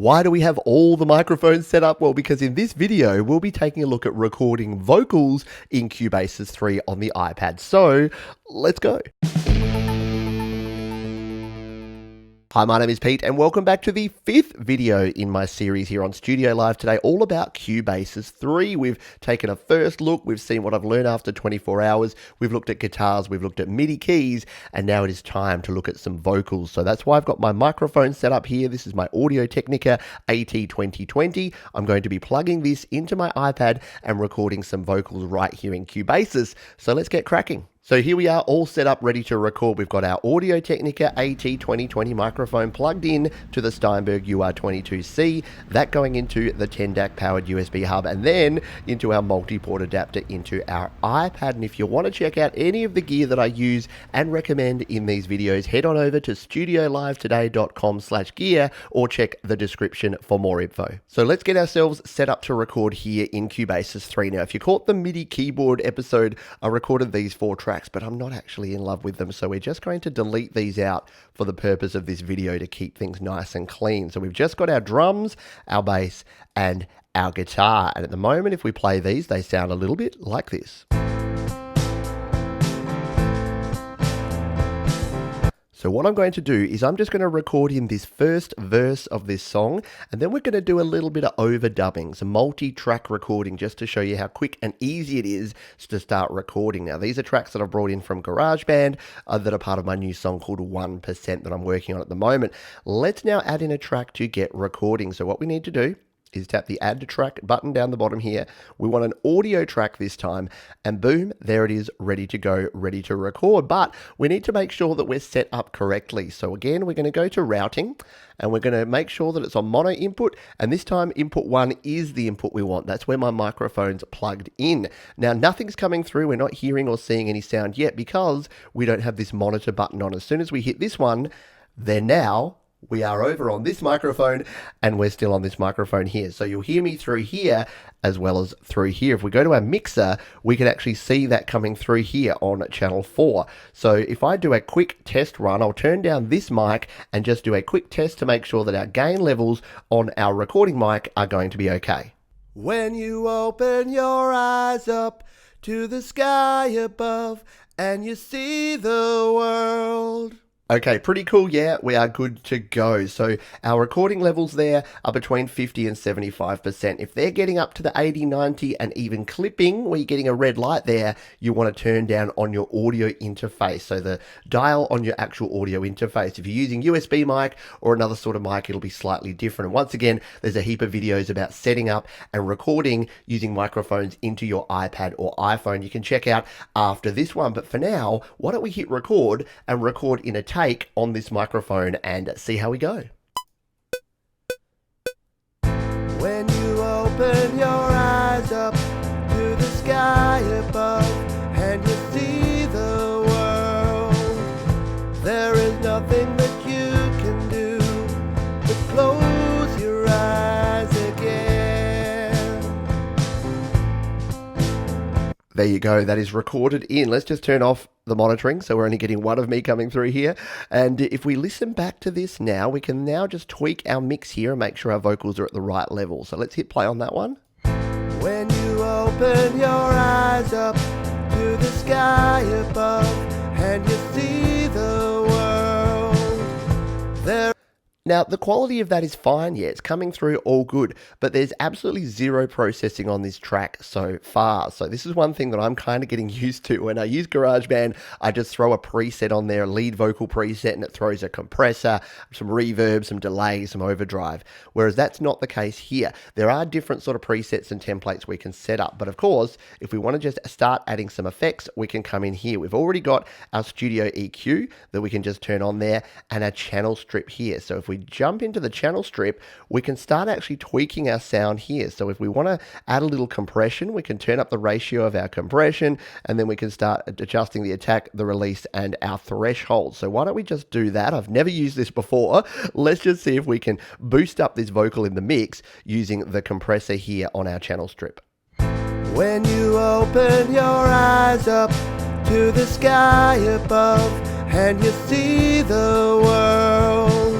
Why do we have all the microphones set up? Well, because in this video, we'll be taking a look at recording vocals in Cubasis 3 on the iPad. So let's go. Hi, my name is Pete and welcome back to the fifth video in my series here on Studio Live today, all about Cubasis 3. We've taken a first look, we've seen what I've learned after 24 hours, we've looked at guitars, we've looked at MIDI keys, and now it is time to look at some vocals. So that's why I've got my microphone set up here. This is my Audio Technica AT2020. I'm going to be plugging this into my iPad and recording some vocals right here in Cubasis. So let's get cracking. So here we are all set up, ready to record. We've got our Audio Technica AT2020 microphone plugged in to the Steinberg UR22C, that going into the 10 DAC powered USB hub, and then into our multi-port adapter into our iPad. And if you want to check out any of the gear that I use and recommend in these videos, head on over to studiolivetoday.com/gear or check the description for more info. So let's get ourselves set up to record here in Cubasis 3. Now, if you caught the MIDI keyboard episode, I recorded these 4 tracks, but I'm not actually in love with them, so we're just going to delete these out for the purpose of this video to keep things nice and clean. So we've just got our drums, our bass, and our guitar, and at the moment if we play these, they sound a little bit like this. So what I'm going to do is I'm just going to record in this first verse of this song, and then we're going to do a little bit of overdubbing, some multi-track recording, just to show you how quick and easy it is to start recording. Now, these are tracks that I've brought in from GarageBand that are part of my new song called 1% that I'm working on at the moment. Let's now add in a track to get recording. So what we need to do is tap the add to track button down the bottom here. We want an audio track this time, and boom, there it is, ready to go, ready to record. But we need to make sure that we're set up correctly. So again, we're going to go to routing, and we're going to make sure that it's on mono input, and this time input 1 is the input we want. That's where my microphone's plugged in. Now, nothing's coming through. We're not hearing or seeing any sound yet because we don't have this monitor button on. As soon as we hit this one, then now we are over on this microphone and we're still on this microphone here. So you'll hear me through here as well as through here. If we go to our mixer, we can actually see that coming through here on channel 4. So if I do a quick test run, I'll turn down this mic and just do a quick test to make sure that our gain levels on our recording mic are going to be okay. When you open your eyes up to the sky above and you see the world. Okay, pretty cool. Yeah, we are good to go. So our recording levels there are between 50 and 75%. If they're getting up to the 80, 90 and even clipping, where you're getting a red light there, you want to turn down on your audio interface. So the dial on your actual audio interface. If you're using USB mic or another sort of mic, it'll be slightly different. And once again, there's a heap of videos about setting up and recording using microphones into your iPad or iPhone you can check out after this one. But for now, why don't we hit record and record in a take on this microphone and see how we go. When you open your eyes up to the sky above and you see the world, there is nothing that you can do but close your eyes again. There you go, that is recorded in. Let's just turn off the monitoring, so we're only getting one of me coming through here. And if we listen back to this now, we can now just tweak our mix here and make sure our vocals are at the right level. So let's hit play on that one. When you open your eyes up to the sky above and you see the world, there. Now, the quality of that is fine, yeah, it's coming through all good, but there's absolutely zero processing on this track so far. So this is one thing that I'm kind of getting used to. When I use GarageBand, I just throw a preset on there, a lead vocal preset, and it throws a compressor, some reverb, some delay, some overdrive. Whereas that's not the case here. There are different sort of presets and templates we can set up. But of course, if we want to just start adding some effects, we can come in here. We've already got our studio EQ that we can just turn on there and our channel strip here. So if we jump into the channel strip, we can start actually tweaking our sound here. So if we want to add a little compression, we can turn up the ratio of our compression, and then we can start adjusting the attack, the release, and our threshold. So why don't we just do that? I've never used this before. Let's just see if we can boost up this vocal in the mix using the compressor here on our channel strip. When you open your eyes up to the sky above and you see the world,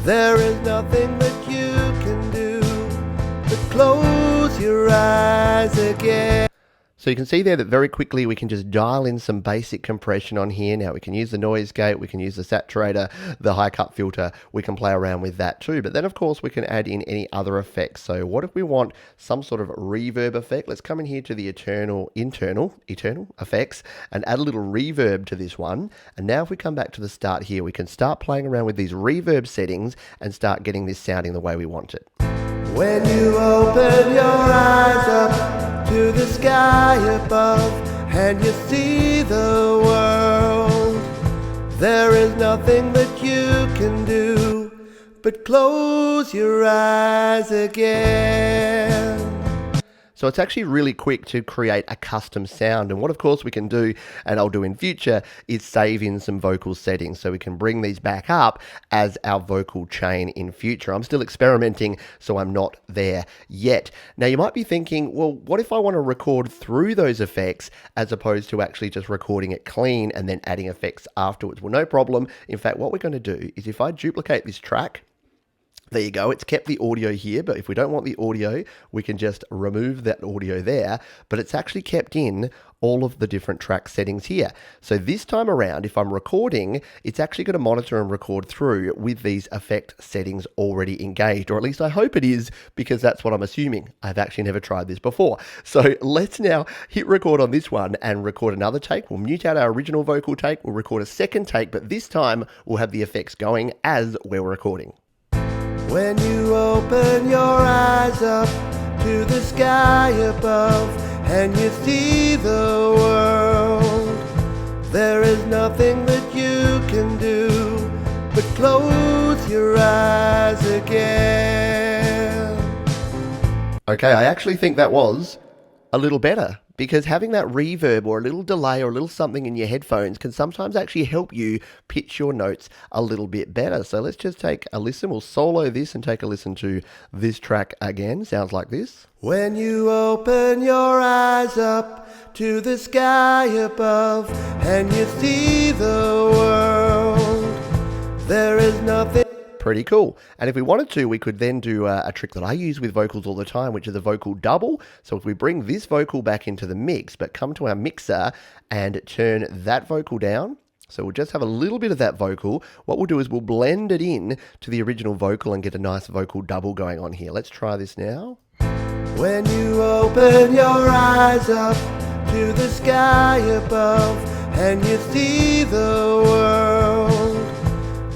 there is nothing that you close your eyes again. So you can see there that very quickly we can just dial in some basic compression on here. Now we can use the noise gate, we can use the saturator, the high cut filter, we can play around with that too. But then of course we can add in any other effects. So what if we want some sort of reverb effect? Let's come in here to the internal effects and add a little reverb to this one. And now if we come back to the start here, we can start playing around with these reverb settings and start getting this sounding the way we want it. When you open your eyes up to the sky above and you see the world, there is nothing that you can do but close your eyes again. So it's actually really quick to create a custom sound. And what of course we can do, and I'll do in future, is save in some vocal settings so we can bring these back up as our vocal chain in future. I'm still experimenting, so I'm not there yet. Now you might be thinking, well, what if I want to record through those effects as opposed to actually just recording it clean and then adding effects afterwards? Well, no problem. In fact, what we're going to do is if I duplicate this track, there you go, it's kept the audio here, but if we don't want the audio, we can just remove that audio there, but it's actually kept in all of the different track settings here. So this time around, if I'm recording, it's actually going to monitor and record through with these effect settings already engaged, or at least I hope it is, because that's what I'm assuming. I've actually never tried this before. So let's now hit record on this one and record another take. We'll mute out our original vocal take, we'll record a second take, but this time we'll have the effects going as we're recording. When you open your eyes up to the sky above and you see the world, there is nothing that you can do but close your eyes again. Okay, I actually think that was a little better, because having that reverb or a little delay or a little something in your headphones can sometimes actually help you pitch your notes a little bit better. So let's just take a listen. We'll solo this and take a listen to this track again. Sounds like this. When you open your eyes up to the sky above and you see the world, there is nothing. Pretty cool. And if we wanted to, we could then do a trick that I use with vocals all the time, which is a vocal double. So if we bring this vocal back into the mix, but come to our mixer and turn that vocal down, so we'll just have a little bit of that vocal. What we'll do is we'll blend it in to the original vocal and get a nice vocal double going on here. Let's try this now. When you open your eyes up to the sky above and you see the world,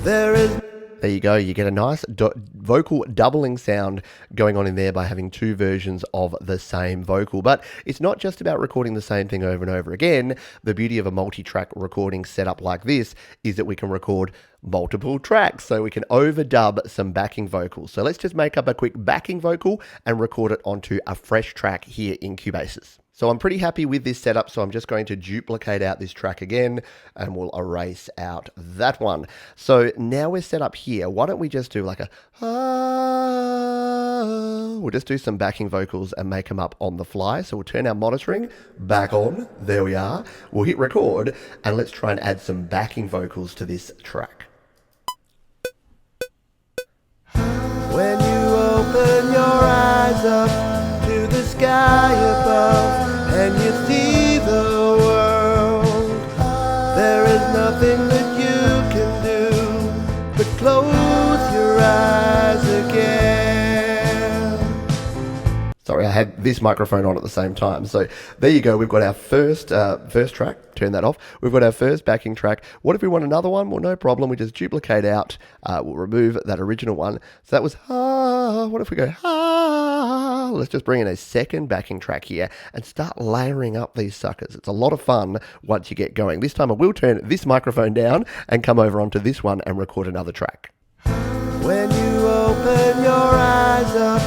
there is. There you go, you get a nice vocal doubling sound going on in there by having two versions of the same vocal. But it's not just about recording the same thing over and over again. The beauty of a multi-track recording setup like this is that we can record multiple tracks, so we can overdub some backing vocals. So let's just make up a quick backing vocal and record it onto a fresh track here in Cubasis. So I'm pretty happy with this setup, so I'm just going to duplicate out this track again and we'll erase out that one. So now we're set up here. Why don't we just do like a we'll just do some backing vocals and make them up on the fly. So we'll turn our monitoring back on. There we are. We'll hit record and let's try and add some backing vocals to this track. When you open your eyes up to the sky above and you see the world, there is nothing that you can do but close your eyes again. Sorry, I had this microphone on at the same time. So there you go. We've got our first track. Turn that off. We've got our first backing track. What if we want another one? Well, no problem. We just duplicate out. We'll remove that original one. So that was what if we go let's just bring in a second backing track here and start layering up these suckers. It's a lot of fun once you get going. This time I will turn this microphone down and come over onto this one and record another track. When you open your eyes up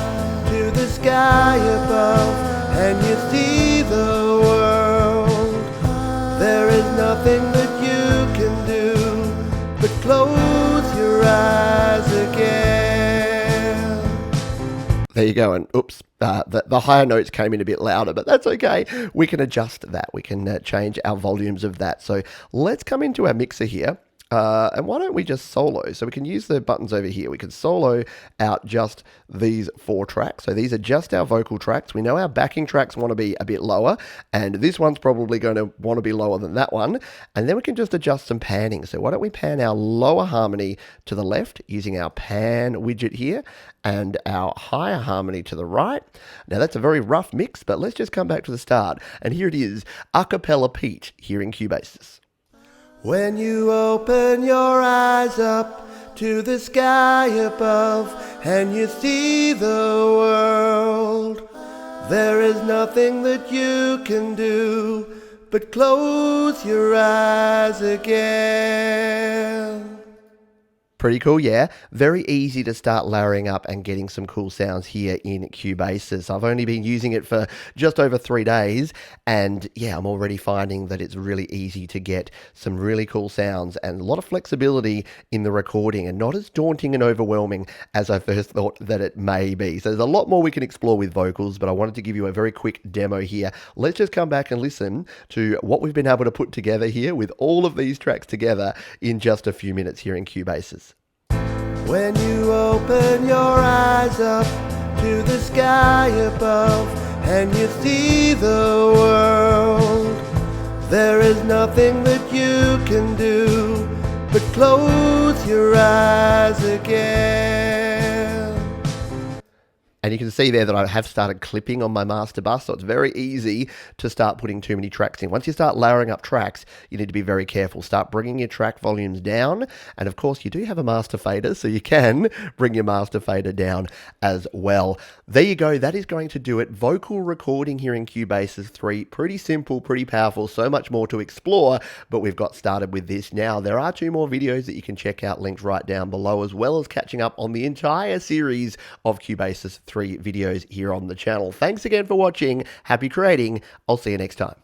to the sky above and you see the world, there is nothing that you can do but close your eyes again. There you go, and oops, the higher notes came in a bit louder, but that's okay. We can adjust that. We can change our volumes of that. So let's come into our mixer here. And why don't we just solo? So we can use the buttons over here. We can solo out just these 4 tracks. So these are just our vocal tracks. We know our backing tracks want to be a bit lower, and this one's probably going to want to be lower than that one. And then we can just adjust some panning. So why don't we pan our lower harmony to the left using our pan widget here, and our higher harmony to the right. Now that's a very rough mix, but let's just come back to the start. And here it is, a cappella Pete here in Cubasis. When you open your eyes up to the sky above and you see the world, there is nothing that you can do but close your eyes again. Pretty cool, yeah? Very easy to start layering up and getting some cool sounds here in Cubasis. I've only been using it for just over 3 days, and yeah, I'm already finding that it's really easy to get some really cool sounds and a lot of flexibility in the recording, and not as daunting and overwhelming as I first thought that it may be. So there's a lot more we can explore with vocals, but I wanted to give you a very quick demo here. Let's just come back and listen to what we've been able to put together here with all of these tracks together in just a few minutes here in Cubasis. When you open your eyes up to the sky above and you see the world, there is nothing that you can do but close your eyes again. And you can see there that I have started clipping on my master bus, so it's very easy to start putting too many tracks in. Once you start layering up tracks, you need to be very careful. Start bringing your track volumes down, and of course you do have a master fader, so you can bring your master fader down as well. There you go, that is going to do it. Vocal recording here in Cubasis 3, pretty simple, pretty powerful, so much more to explore, but we've got started with this now. There are 2 more videos that you can check out, linked right down below, as well as catching up on the entire series of Cubasis 3 videos here on the channel. Thanks again for watching. Happy creating. I'll see you next time.